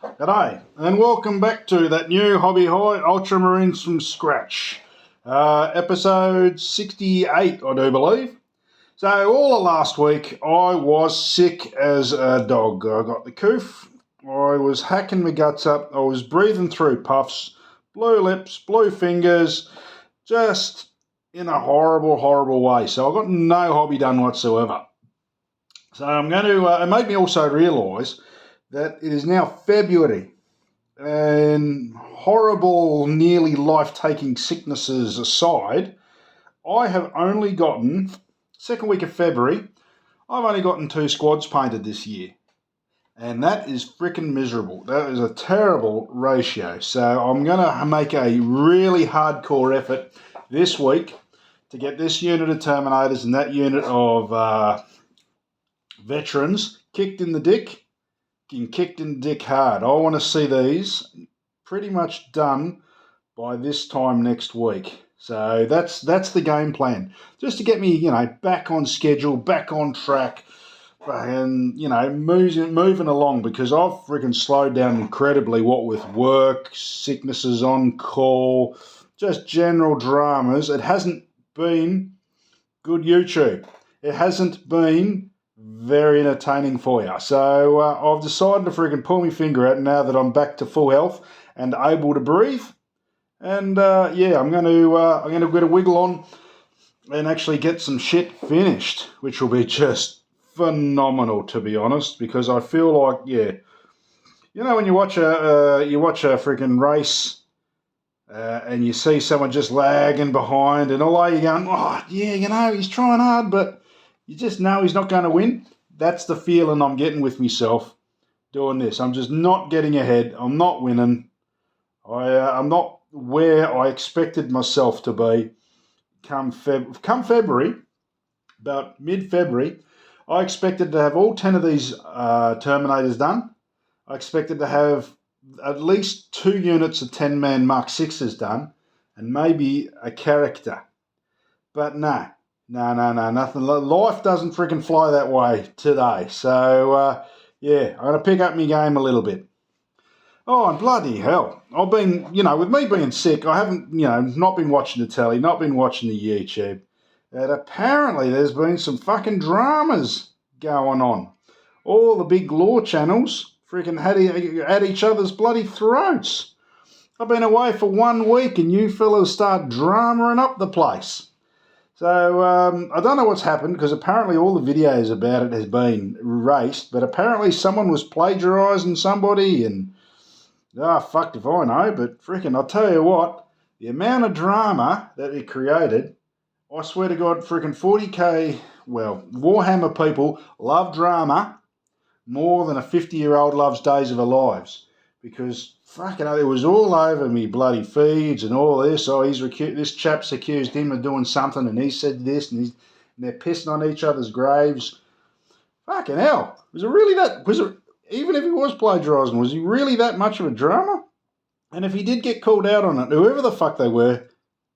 G'day, and welcome back to that new Hobby High Ultramarines from scratch. Episode 68, I do believe. So, all of last week, I was sick as a dog. I got the coof, I was hacking my guts up, I was breathing through puffs, blue lips, blue fingers, just in a horrible, horrible way. So, I got no hobby done whatsoever. So, I'm going to, it made me also realise that it is now February, and horrible, nearly life-taking sicknesses aside, I have only gotten, second week of February, I've only gotten 2 squads painted this year. And that is freaking miserable. That is a terrible ratio. So I'm going to make a really hardcore effort this week to get this unit of Terminators and that unit of veterans kicked in the dick. Kicked in the dick hard. I want to see these pretty much done by this time next week. So that's the game plan. Just to get me, back on schedule, back on track, and, moving along, because I've freaking slowed down incredibly, what with work, sicknesses on call, just general dramas. It hasn't been good YouTube. It hasn't been very entertaining for you. So I've decided to freaking pull my finger out now that I'm back to full health and able to breathe. And I'm going to get a wiggle on and actually get some shit finished, which will be just phenomenal, to be honest. Because I feel like, when you watch a freaking race and you see someone just lagging behind, and although you're going, he's trying hard, but you just know he's not going to win. That's the feeling I'm getting with myself doing this. I'm just not getting ahead. I'm not winning. I'm not where I expected myself to be come February, about mid-February. I expected to have all 10 of these Terminators done. I expected to have at least 2 units of 10-man Mark 6s done, and maybe a character. But no, nothing. Life doesn't freaking fly that way today. So, I'm going to pick up my game a little bit. Oh, and bloody hell. I've been, with me being sick, I haven't, not been watching the telly, not been watching the YouTube. And apparently there's been some fucking dramas going on. All the big lore channels freaking had at each other's bloody throats. I've been away for 1 week and you fellas start dramaing up the place. So I don't know what's happened, because apparently all the videos about it has been erased, but apparently someone was plagiarising somebody, and fucked if I know, but freaking I'll tell you what, the amount of drama that it created, I swear to God, freaking 40k, Warhammer people love drama more than a 50-year-old loves Days of Our Lives, because fucking it was all over me bloody feeds and all this. Oh, this chap's accused him of doing something, and he said this, and they're pissing on each other's graves. Fucking hell. Even if he was plagiarising, was he really that much of a drama? And if he did get called out on it, whoever the fuck they were,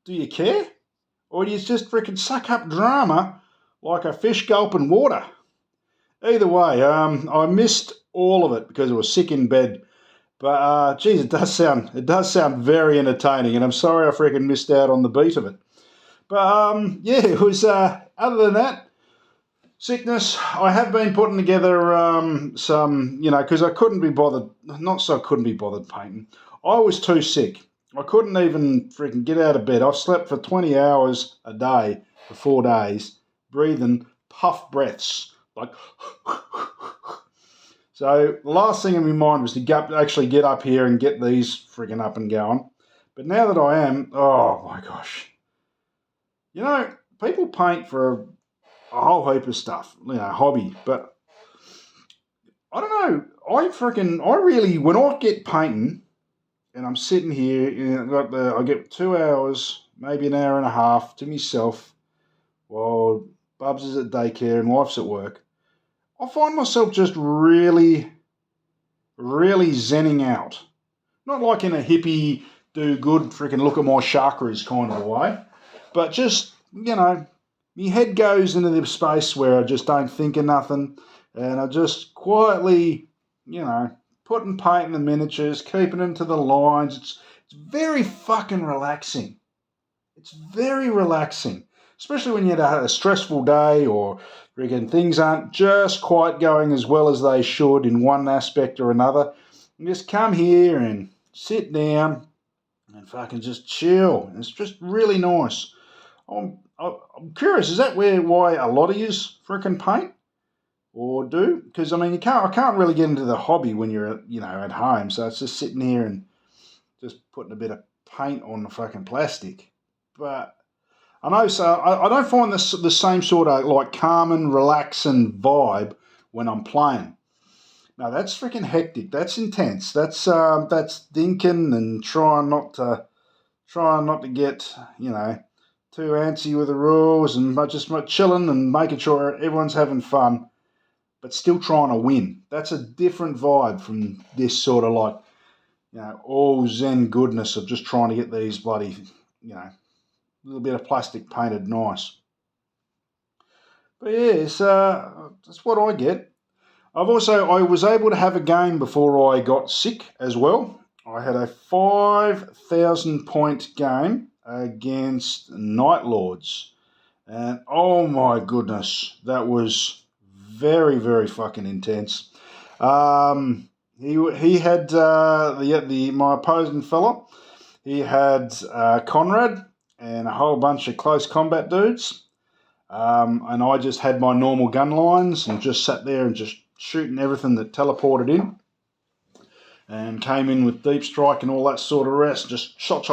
do you care? Or do you just freaking suck up drama like a fish gulping water? Either way, I missed all of it because I was sick in bed. But, it does sound very entertaining, and I'm sorry I freaking missed out on the beat of it. But, it was, other than that, sickness, I have been putting together some, because I couldn't be bothered, I couldn't be bothered painting. I was too sick. I couldn't even freaking get out of bed. I've slept for 20 hours a day for 4 days, breathing puff breaths, like... So the last thing in my mind was to actually get up here and get these friggin' up and going. But now that I am, oh my gosh. People paint for a whole heap of stuff, hobby. But I don't know. When I get painting and I'm sitting here, I get 2 hours, maybe an hour and a half to myself while Bubs is at daycare and wife's at work. I find myself just really, really zenning out. Not like in a hippie, do good, freaking look at my chakras kind of a way. But just, my head goes into the space where I just don't think of nothing. And I just quietly, putting paint in the miniatures, keeping them to the lines. It's very fucking relaxing. It's very relaxing, especially when you had a stressful day or again things aren't just quite going as well as they should in one aspect or another. You just come here and sit down and fucking just chill. It's just really nice. I'm curious, is that why a lot of yous freaking paint? Or do? Because, I mean, I can't really get into the hobby when you're, at home. So it's just sitting here and just putting a bit of paint on the fucking plastic. But I know, so I don't find the same sort of like calm and relaxing vibe when I'm playing. No, that's freaking hectic. That's intense. That's thinking and trying not to get too antsy with the rules and just chilling and making sure everyone's having fun, but still trying to win. That's a different vibe from this sort of like all Zen goodness of just trying to get these bloody little bit of plastic painted nice. But yeah, that's what I get. I was able to have a game before I got sick as well. I had a 5,000 point game against Night Lords. And oh my goodness, that was very, very fucking intense. He had my opposing fella. He had Conrad and a whole bunch of close combat dudes. And I just had my normal gun lines and just sat there and just shooting everything that teleported in. And came in with deep strike and all that sort of rest. Just shot.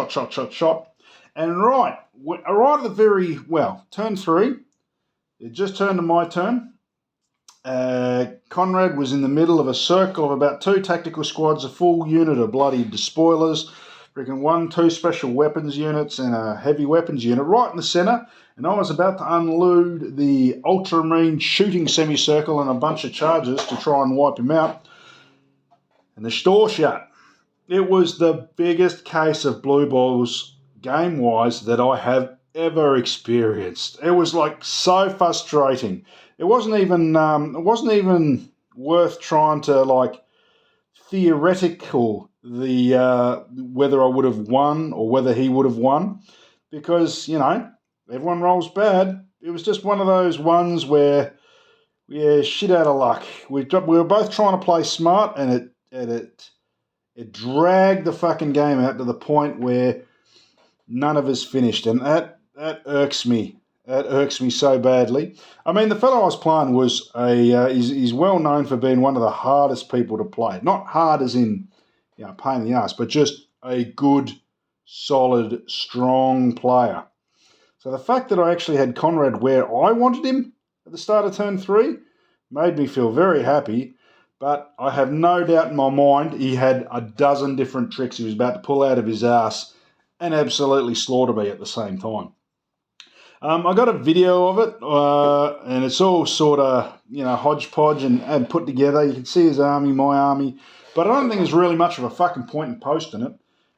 And right at the turn 3, it just turned to my turn. Conrad was in the middle of a circle of about 2 tactical squads, a full unit of bloody despoilers, freaking 2 special weapons units and a heavy weapons unit right in the centre. And I was about to unload the Ultramarine shooting semicircle and a bunch of charges to try and wipe him out. And the store shut. It was the biggest case of blue balls game-wise that I have ever experienced. It was like so frustrating. It wasn't even worth trying to like theoretical whether I would have won or whether he would have won, because everyone rolls bad. It was just one of those ones where shit out of luck. We were both trying to play smart, and it dragged the fucking game out to the point where none of us finished, and that irks me. That irks me so badly. I mean, the fellow I was playing was he's well known for being one of the hardest people to play. Not hard as in pain in the ass, but just a good, solid, strong player. So the fact that I actually had Conrad where I wanted him at the start of turn 3 made me feel very happy. But I have no doubt in my mind he had a dozen different tricks he was about to pull out of his ass and absolutely slaughter me at the same time. I got a video of it, and it's all sort of, hodgepodge and put together. You can see his army, my army. But I don't think there's really much of a fucking point in posting it,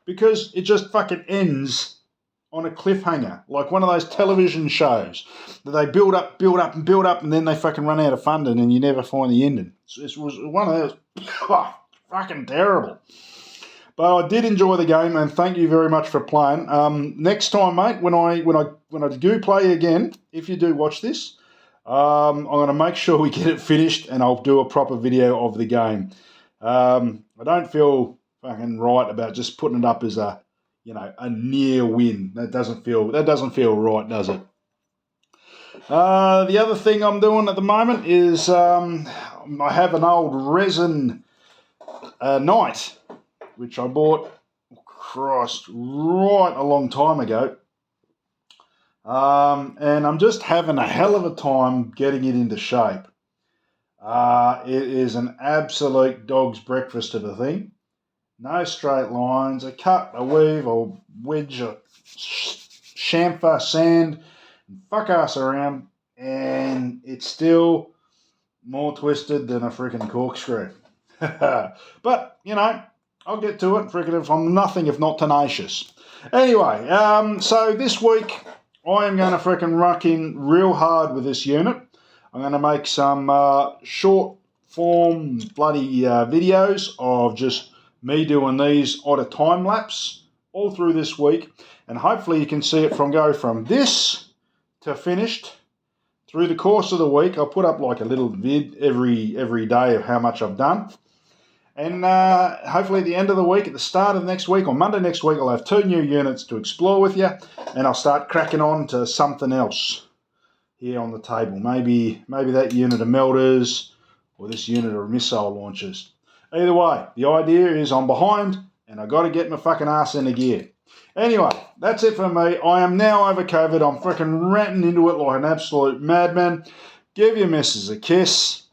because it just fucking ends on a cliffhanger, like one of those television shows that they build up, and then they fucking run out of funding and you never find the ending. It was one of those fucking terrible. But I did enjoy the game, and thank you very much for playing. Next time, mate, when I do play again, if you do watch this, I'm going to make sure we get it finished, and I'll do a proper video of the game. I don't feel fucking right about just putting it up as a near win. That doesn't feel right, does it? The other thing I'm doing at the moment is I have an old resin knight, which I bought, right a long time ago. And I'm just having a hell of a time getting it into shape. It is an absolute dog's breakfast of a thing. No straight lines, a cut, a weave, a wedge, a chamfer, sand, and fuck ass around, and it's still more twisted than a freaking corkscrew. But, I'll get to it, freaking if I'm nothing if not tenacious. Anyway, so this week I am going to freaking ruck in real hard with this unit. I'm going to make some short form bloody videos of just me doing these on a time lapse all through this week, and hopefully you can see it go from this to finished through the course of the week. I'll put up like a little vid every day of how much I've done. And hopefully at the end of the week, at the start of next week, on Monday next week, I'll have 2 new units to explore with you, and I'll start cracking on to something else here on the table. Maybe that unit of melters or this unit of missile launchers. Either way, the idea is I'm behind and I've got to get my fucking ass into gear. Anyway, that's it for me. I am now over COVID. I'm freaking ranting into it like an absolute madman. Give your missus a kiss.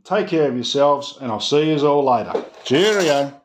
Take care of yourselves, and I'll see you all later. Cheerio.